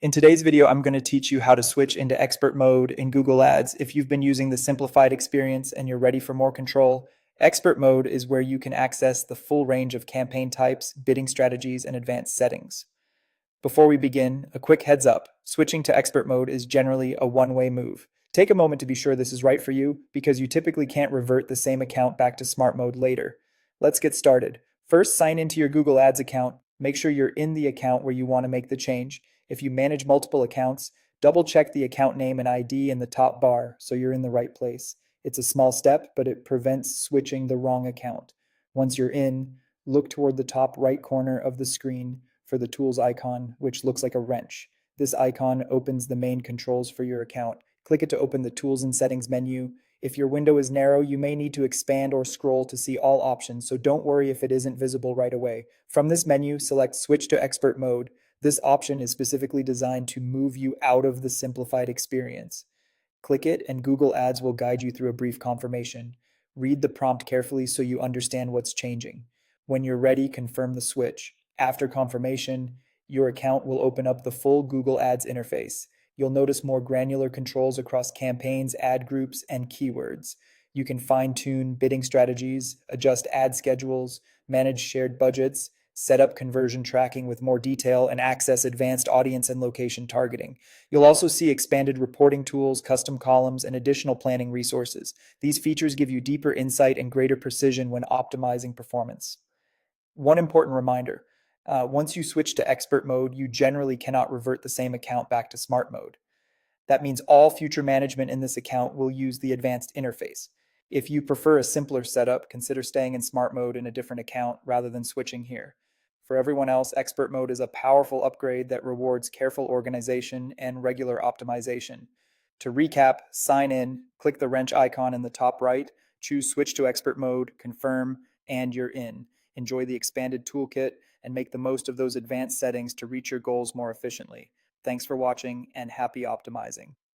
In today's video, I'm going to teach you how to switch into expert mode in Google Ads. If you've been using the simplified experience and you're ready for more control, expert mode is where you can access the full range of campaign types, bidding strategies, and advanced settings. Before we begin, a quick heads up. Switching to expert mode is generally a one-way move. Take a moment to be sure this is right for you because you typically can't revert the same account back to smart mode later. Let's get started. First, sign into your Google Ads account. Make sure you're in the account where you want to make the change. If you manage multiple accounts, double check the account name and ID in the top bar so you're in the right place. It's a small step, but it prevents switching the wrong account. Once you're in, look toward the top right corner of the screen for the tools icon, which looks like a wrench. This icon opens the main controls for your account. Click it to open the Tools and Settings menu. If your window is narrow, you may need to expand or scroll to see all options, so don't worry if it isn't visible right away. From this menu, select Switch to Expert Mode. This option is specifically designed to move you out of the simplified experience. Click it, and Google Ads will guide you through a brief confirmation. Read the prompt carefully so you understand what's changing. When you're ready, confirm the switch. After confirmation, your account will open up the full Google Ads interface. You'll notice more granular controls across campaigns, ad groups, and keywords. You can fine-tune bidding strategies, adjust ad schedules, manage shared budgets, set up conversion tracking with more detail, and access advanced audience and location targeting. You'll also see expanded reporting tools, custom columns, and additional planning resources. These features give you deeper insight and greater precision when optimizing performance. One important reminder, once you switch to expert mode, you generally cannot revert the same account back to smart mode. That means all future management in this account will use the advanced interface. If you prefer a simpler setup, consider staying in smart mode in a different account rather than switching here. For everyone else, expert mode is a powerful upgrade that rewards careful organization and regular optimization. To recap, sign in, click the wrench icon in the top right, choose switch to expert mode, confirm, and you're in. Enjoy the expanded toolkit and make the most of those advanced settings to reach your goals more efficiently. Thanks for watching and happy optimizing.